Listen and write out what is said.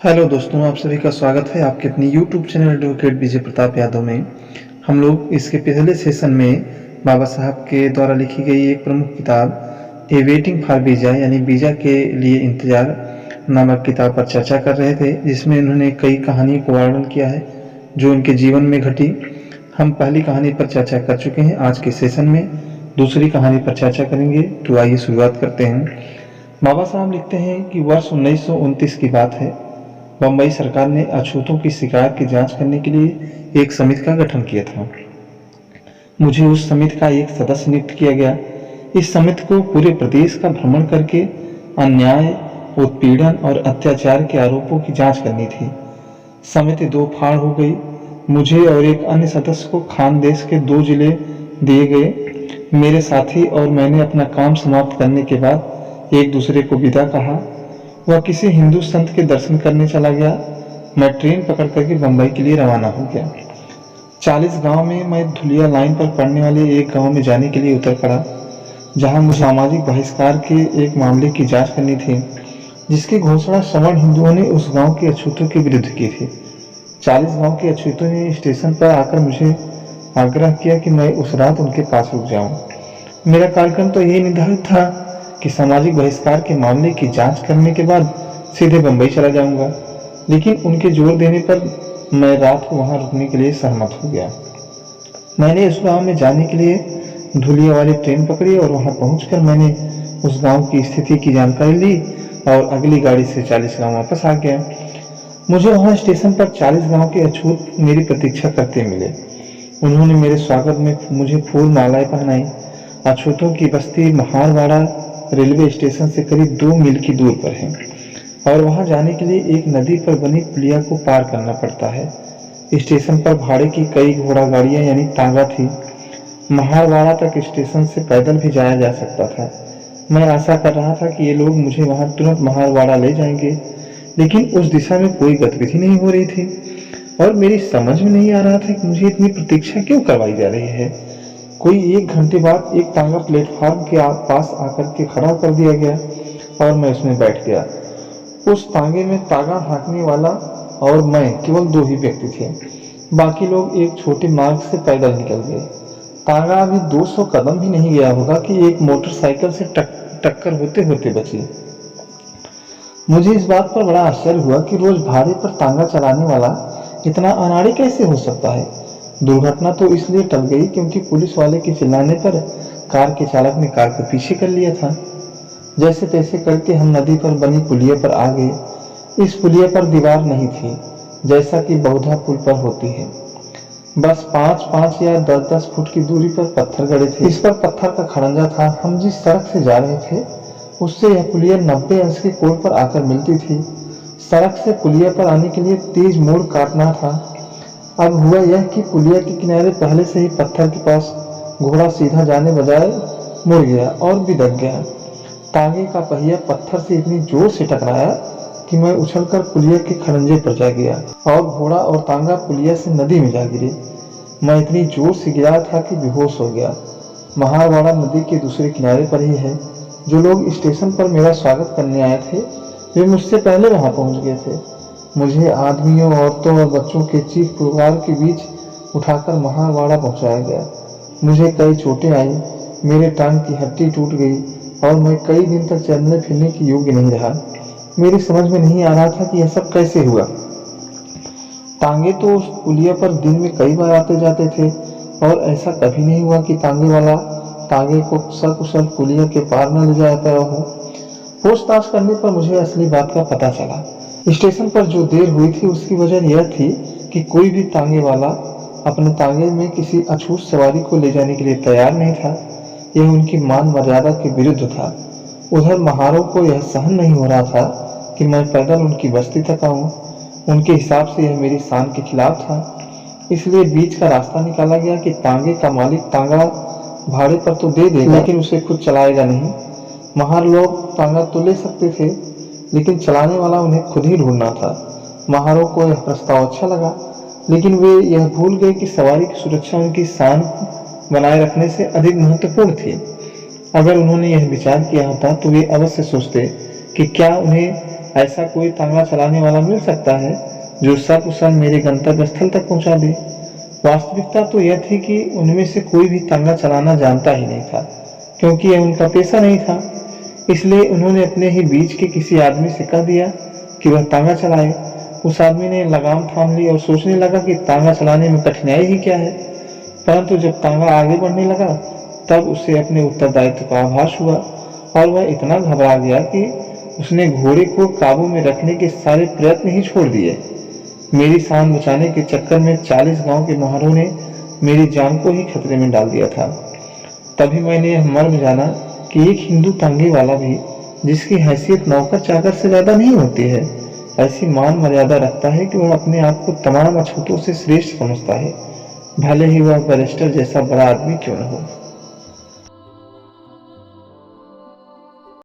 Hello दोस्तों, आप सभी का स्वागत है आपके अपनी YouTube channel advocate Vijay Pratap Yadav में। हम लोग इसके पहले सेशन में बाबा साहब के द्वारा लिखी गई एक प्रमुख किताब ए वेटिंग फॉर वीज़ा यानी वीज़ा के लिए इंतज़ार नामक किताब पर चर्चा कर रहे थे, जिसमें उन्होंने कई कहानियों को वर्णन किया है जो उनके जीवन में घटी। हम पहली कहानी पर चर्चा कर चुके हैं। आज के सेशन में दूसरी कहानी पर चर्चा करेंगे। तो आइए शुरुआत करते हैं। बाबा साहब लिखते हैं कि वर्ष 1929 की बात है। बम्बई सरकार ने अछूतों की शिकायत की जांच करने के लिए एक समिति का गठन किया था। मुझे उस समिति का एक सदस्य नियुक्त किया गया। इस समिति को पूरे प्रदेश का भ्रमण करके अन्याय, उत्पीड़न और अत्याचार के आरोपों की जांच करनी थी। समिति दो फाड़ हो गई। मुझे और एक अन्य सदस्य को खानदेश के 2 जिले दिए गए। मेरे साथी और मैंने अपना काम समाप्त करने के बाद एक दूसरे को विदा कहा। वह किसी हिंदू संत के दर्शन करने चला गया। मैं ट्रेन पकड़ करके बम्बई के लिए रवाना हो गया। 40 गांव में मैं धुलिया लाइन पर पड़ने वाले एक गांव में जाने के लिए उतर पड़ा, जहां मुझे सामाजिक बहिष्कार के एक मामले की जांच करनी थी, जिसकी घोषणा सवर्ण हिंदुओं ने उस गांव के अछूतों के विरुद्ध की थी। 40 गांव के अछूतों ने स्टेशन पर आकर मुझे आग्रह किया कि मैं उस रात उनके पास रुक जाऊं। मेरा कार्यक्रम तो यही निर्धारित था कि सामाजिक बहिष्कार के मामले की जांच करने के बाद सीधे बंबई चला जाऊंगा, लेकिन उनके जोर देने पर मैं रात को वहां रुकने के लिए सहमत हो गया। मैंने उस गांव में जाने के लिए धुलिया वाली ट्रेन पकड़ी और वहां पहुंचकर मैंने उस गांव की स्थिति की जानकारी ली और अगली गाड़ी से 40 गांव वापस आ गया। मुझे वहां स्टेशन पर 40 गांव के अछूत मेरी प्रतीक्षा करते मिले। उन्होंने मेरे स्वागत में मुझे फूल मालाएं पहनाई। अछूतों की बस्ती महारवाड़ा रेलवे स्टेशन से करीब 2 मील की दूर पर है और वहां जाने के लिए एक नदी पर बनी पुलिया को पार करना पड़ता है। स्टेशन पर भाड़े की कई घोड़ा गाड़ियां यानी तांगा थी। महारवाड़ा तक स्टेशन से पैदल भी जाया जा सकता था। मैं आशा कर रहा था कि ये लोग मुझे वहां तुरंत महारवाड़ा ले जाएंगे, लेकिन उस दिशा में कोई गतिविधि नहीं हो रही थी और मेरी समझ में नहीं आ रहा था कि मुझे इतनी प्रतीक्षा क्यों करवाई जा रही है। कोई 1 घंटे बाद एक तांगा प्लेटफार्म के पास आकर के खड़ा कर दिया गया और मैं उसमें बैठ गया। उस तांगे में तांगा हाँकने वाला और मैं केवल 2 ही व्यक्ति थे। बाकी लोग एक छोटे मार्ग से पैदल निकल गए। तांगा अभी 200 कदम भी नहीं गया होगा कि एक मोटरसाइकिल से टक्कर होते होते बची। मुझे इस बात पर बड़ा आश्चर्य हुआ कि रोज भाड़े पर तांगा चलाने वाला इतना अनाड़ी कैसे हो सकता है। दुर्घटना तो इसलिए टल गई क्योंकि पुलिस वाले के चिल्लाने पर कार के चालक ने कार को पीछे कर लिया था। जैसे तैसे करके हम नदी पर बनी पुलिया पर आ गए। इस पुलिया पर दीवार नहीं थी, जैसा कि बहुधा पुल पर होती है। बस 5-5 या 10-10 फुट की दूरी पर पत्थर गड़े थे। इस पर पत्थर का खड़ंजा था। हम जिस सड़क से जा रहे थे उससे यह पुलिया 90 अंश के कोण पर आकर मिलती थी। सड़क से पुलिया पर आने के लिए तेज मोड़ काटना था। अब हुआ यह कि पुलिया के किनारे पहले से ही पत्थर के पास घोड़ा सीधा जाने बजाय मुड़ गया और बिदक गया। तांगे का पहिया पत्थर से इतनी जोर से टकराया कि मैं उछलकर पुलिया के खड़ंजे पर जा गया और घोड़ा और तांगा पुलिया से नदी में जा गिरे। मैं इतनी जोर से गिरा था कि बेहोश हो गया। महारवाड़ा नदी के दूसरे किनारे पर ही है। जो लोग स्टेशन पर मेरा स्वागत करने आए थे वे मुझसे पहले वहां पहुंच गए थे। मुझे आदमियों, औरतों और बच्चों के चीख पुकार के बीच उठाकर महारवाड़ा पहुंचाया गया। मुझे कई चोटें आई। मेरे टांग की हड्डी टूट गई और मैं कई दिन तक चलने फिरने की योग्य नहीं रहा। मेरी समझ में नहीं आ रहा था कि यह सब कैसे हुआ। तांगे तो उस पुलिया पर दिन में कई बार आते जाते थे और ऐसा कभी नहीं हुआ कि तांगे वाला तांगे को सकुशल पुलिया के पार न ले जाता हो। पूछताछ करने पर मुझे असली बात का पता चला। स्टेशन पर जो देर हुई थी उसकी वजह यह थी कि कोई भी तांगे वाला अपने तांगे में किसी अछूत सवारी को ले जाने के लिए तैयार नहीं था। यह उनकी मान मर्यादा के विरुद्ध था। उधर महारों को यह सहन नहीं हो रहा था कि मैं पैदल उनकी बस्ती तक आऊं। उनके हिसाब से यह मेरी शान के खिलाफ था। इसलिए बीच का रास्ता निकाला गया कि तांगे का मालिक तांगा भाड़े पर तो दे देगा, लेकिन उसे खुद चलाएगा नहीं। महार लोग तांगा तो ले सकते थे, लेकिन चलाने वाला उन्हें खुद ही ढूंढना था। महारों को यह प्रस्ताव अच्छा लगा, लेकिन वे यह भूल गए कि सवारी की सुरक्षा उनकी शान बनाए रखने से अधिक महत्वपूर्ण थी। अगर उन्होंने यह विचार किया होता तो वे अवश्य सोचते कि क्या उन्हें ऐसा कोई तांगा चलाने वाला मिल सकता है जो सकुशल मेरे गंतव्य स्थल तक पहुंचा दे। वास्तविकता तो यह थी कि उनमें से कोई भी तांगा चलाना जानता ही नहीं था, क्योंकि यह उनका पेशा नहीं था। इसलिए उन्होंने अपने ही बीच के किसी आदमी से कह दिया कि वह तांगा चलाए। उस आदमी ने लगाम थाम ली और सोचने लगा कि तांगा चलाने में कठिनाई ही क्या है। परंतु जब तांगा आगे बढ़ने लगा तब उसे अपने उत्तरदायित्व का आभास हुआ और वह इतना घबरा गया कि उसने घोड़े को काबू में रखने के सारे प्रयत्न ही छोड़ दिए। मेरी शान बचाने के चक्कर में 40 गांव के मोहरों ने मेरी जान को ही खतरे में डाल दिया था। तभी मैंने यह मर्म जाना कि एक हिंदू तांगे वाला भी, जिसकी हैसियत नौकर चाकर से ज्यादा नहीं होती है, ऐसी मान मर्यादा रखता है कि वह अपने आप को तमाम अछूतों से श्रेष्ठ समझता है, भले ही वह बैरिस्टर जैसा बड़ा आदमी क्यों न हो।